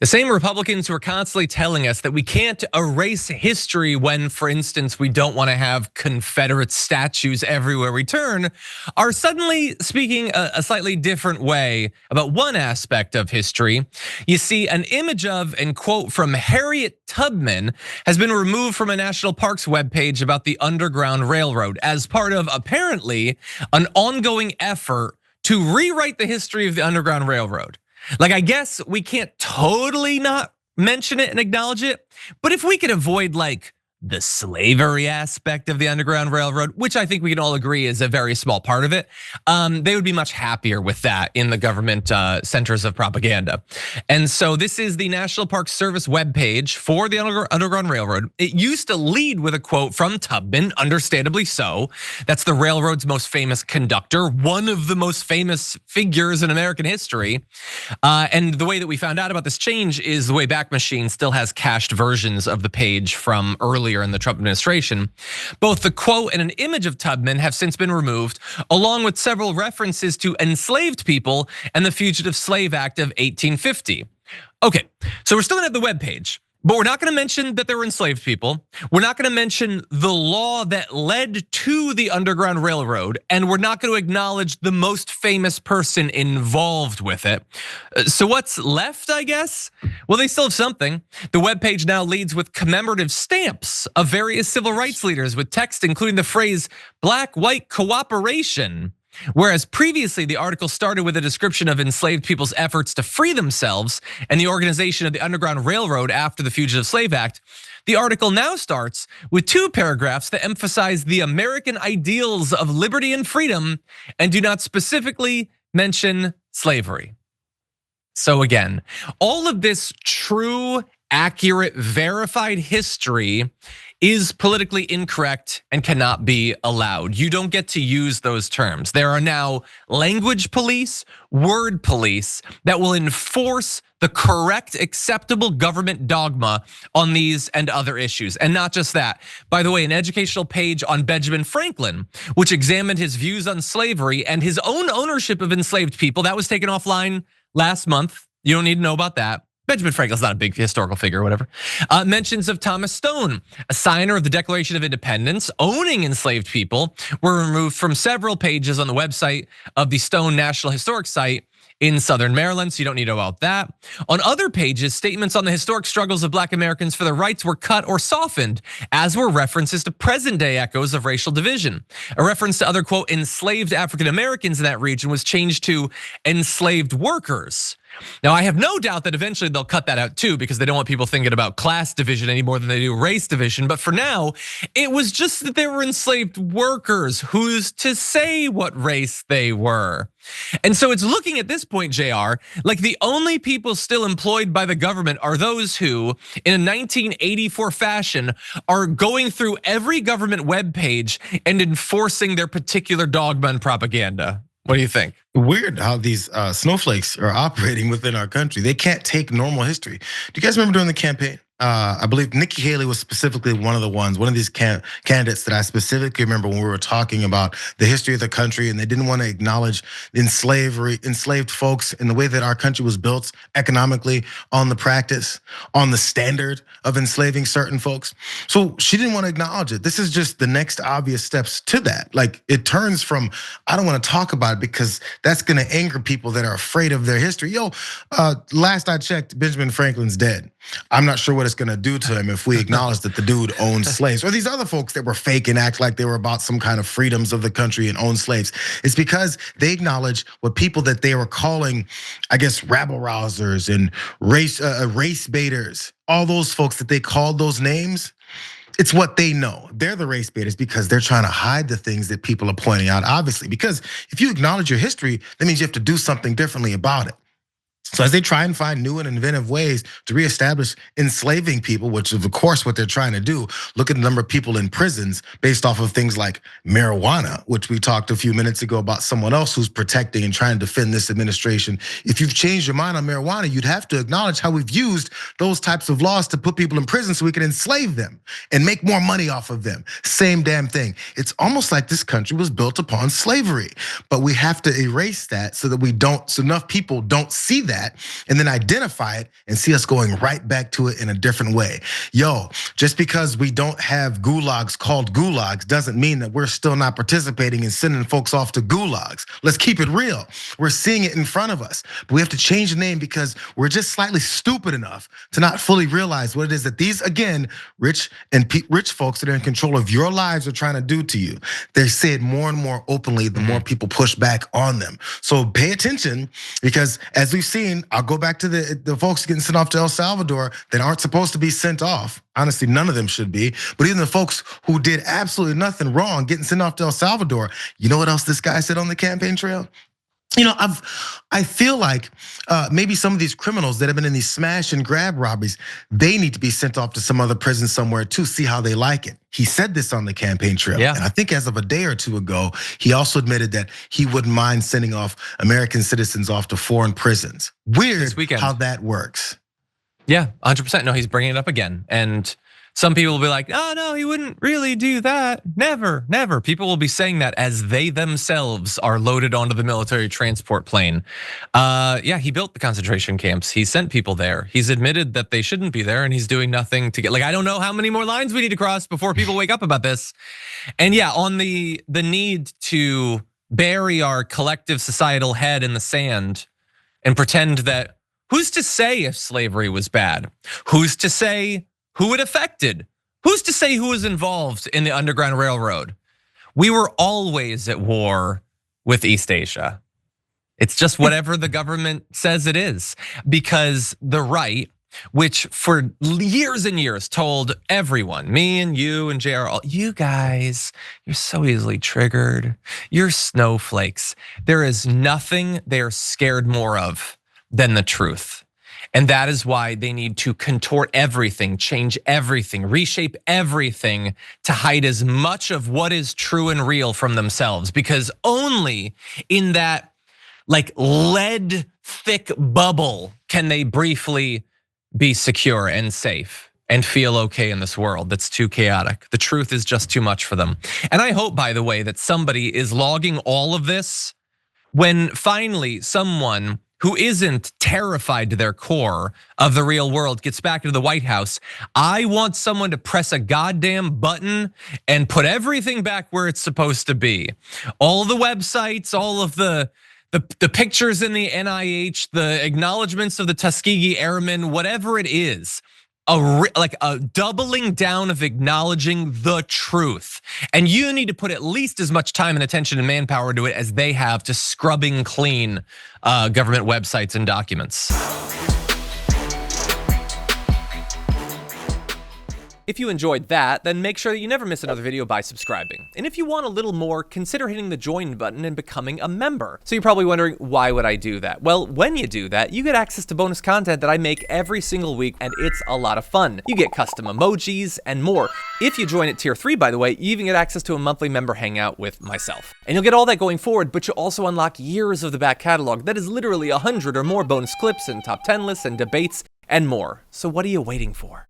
The same Republicans who are constantly telling us that we can't erase history when, for instance, we don't want to have Confederate statues everywhere we turn, are suddenly speaking a slightly different way about one aspect of history. You see, an image of and quote from Harriet Tubman has been removed from a national parks webpage about the Underground Railroad as part of apparently an ongoing effort to rewrite the history of the Underground Railroad. Like, I guess we can't totally not mention it and acknowledge it, but if we could avoid like the slavery aspect of the Underground Railroad, which I think we can all agree is a very small part of it, they would be much happier with that in the government centers of propaganda. And so this is the National Park Service webpage for the Underground Railroad. It used to lead with a quote from Tubman, understandably so. That's the railroad's most famous conductor, one of the most famous figures in American history. And the way that we found out about this change is the Wayback Machine still has cached versions of the page from earlier in the Trump administration. Both the quote and an image of Tubman have since been removed, along with several references to enslaved people and the Fugitive Slave Act of 1850. Okay, so we're still gonna have the webpage, but we're not gonna mention that there were enslaved people. We're not gonna mention the law that led to the Underground Railroad, and we're not gonna acknowledge the most famous person involved with it. So what's left, I guess? Well, they still have something. The webpage now leads with commemorative stamps of various civil rights leaders with text including the phrase black-white cooperation. Whereas previously the article started with a description of enslaved people's efforts to free themselves and the organization of the Underground Railroad after the Fugitive Slave Act, the article now starts with 2 paragraphs that emphasize the American ideals of liberty and freedom and do not specifically mention slavery. So again, all of this true, accurate, verified history is politically incorrect and cannot be allowed. You don't get to use those terms. There are now language police, word police that will enforce the correct, acceptable government dogma on these and other issues. And not just that. By the way, an educational page on Benjamin Franklin, which examined his views on slavery and his own ownership of enslaved people, that was taken offline last month. You don't need to know about that. Benjamin Franklin's not a big historical figure or whatever. Mentions of Thomas Stone, a signer of the Declaration of Independence, owning enslaved people, were removed from several pages on the website of the Stone National Historic Site in Southern Maryland, so you don't need to know about that. On other pages, statements on the historic struggles of Black Americans for their rights were cut or softened, as were references to present day echoes of racial division. A reference to other, quote, enslaved African Americans in that region was changed to enslaved workers. Now, I have no doubt that eventually they'll cut that out too, because they don't want people thinking about class division any more than they do race division. But for now, it was just that there were enslaved workers. Who's to say what race they were? And so it's looking at this point, JR, like the only people still employed by the government are those who, in a 1984 fashion, are going through every government webpage and enforcing their particular dogma and propaganda. What do you think? Weird how these snowflakes are operating within our country. They can't take normal history. Do you guys remember during the campaign? I believe Nikki Haley was specifically one of these candidates that I specifically remember when we were talking about the history of the country, and they didn't want to acknowledge enslaved folks in the way that our country was built economically on the practice, on the standard of enslaving certain folks. So she didn't want to acknowledge it. This is just the next obvious steps to that. Like, it turns from, I don't want to talk about it because that's gonna anger people that are afraid of their history. Last I checked, Benjamin Franklin's dead. I'm not sure what it's gonna do to him if we acknowledge that the dude owned slaves, or these other folks that were fake and act like they were about some kind of freedoms of the country and owned slaves. It's because they acknowledge what people that they were calling, I guess, rabble rousers and race baiters, all those folks that they called those names. It's what they know. They're the race baiters because they're trying to hide the things that people are pointing out, obviously. Because if you acknowledge your history, that means you have to do something differently about it. So as they try and find new and inventive ways to reestablish enslaving people, which is of course what they're trying to do, look at the number of people in prisons based off of things like marijuana, which we talked a few minutes ago about someone else who's protecting and trying to defend this administration. If you've changed your mind on marijuana, you'd have to acknowledge how we've used those types of laws to put people in prison so we can enslave them and make more money off of them. Same damn thing. It's almost like this country was built upon slavery, but we have to erase that so that so enough people don't see that that and then identify it and see us going right back to it in a different way. Yo, just because we don't have gulags called gulags doesn't mean that we're still not participating in sending folks off to gulags. Let's keep it real. We're seeing it in front of us, but we have to change the name because we're just slightly stupid enough to not fully realize what it is that these, again, rich folks that are in control of your lives are trying to do to you. They say it more and more openly the more people push back on them. So pay attention, because as we've seen, I'll go back to the folks getting sent off to El Salvador that aren't supposed to be sent off. Honestly, none of them should be. But even the folks who did absolutely nothing wrong getting sent off to El Salvador, you know what else this guy said on the campaign trail? You know, I feel like maybe some of these criminals that have been in these smash and grab robberies, they need to be sent off to some other prison somewhere to see how they like it. He said this on the campaign trail. Yeah. And I think as of a day or two ago, he also admitted that he wouldn't mind sending off American citizens off to foreign prisons. Weird how that works. Yeah, 100%. No, he's bringing it up again. And some people will be like, oh no, he wouldn't really do that. Never, never. People will be saying that as they themselves are loaded onto the military transport plane. Yeah, he built the concentration camps. He sent people there. He's admitted that they shouldn't be there and he's doing nothing to get, like, I don't know how many more lines we need to cross before people wake up about this. And yeah, on the need to bury our collective societal head in the sand and pretend that, who's to say if slavery was bad? Who's to say who it affected? Who's to say who was involved in the Underground Railroad? We were always at war with East Asia. It's just whatever the government says it is, because the right, which for years and years told everyone, me and you and JR, you guys, you're so easily triggered. You're snowflakes. There is nothing they're scared more of than the truth. And that is why they need to contort everything, change everything, reshape everything to hide as much of what is true and real from themselves. Because only in that like lead thick bubble can they briefly be secure and safe and feel okay in this world that's too chaotic. The truth is just too much for them. And I hope, by the way, that somebody is logging all of this when finally someone who isn't terrified to their core of the real world gets back into the White House. I want someone to press a goddamn button and put everything back where it's supposed to be. All the websites, all of the pictures in the NIH, the acknowledgments of the Tuskegee Airmen, whatever it is, like a doubling down of acknowledging the truth. And you need to put at least as much time and attention and manpower to it as they have to scrubbing clean government websites and documents. If you enjoyed that, then make sure that you never miss another video by subscribing. And if you want a little more, consider hitting the join button and becoming a member. So you're probably wondering, why would I do that? Well, when you do that, you get access to bonus content that I make every single week, and it's a lot of fun. You get custom emojis and more. If you join at tier 3, by the way, you even get access to a monthly member hangout with myself. And you'll get all that going forward, but you'll also unlock years of the back catalog that is literally 100 or more bonus clips and top 10 lists and debates and more. So what are you waiting for?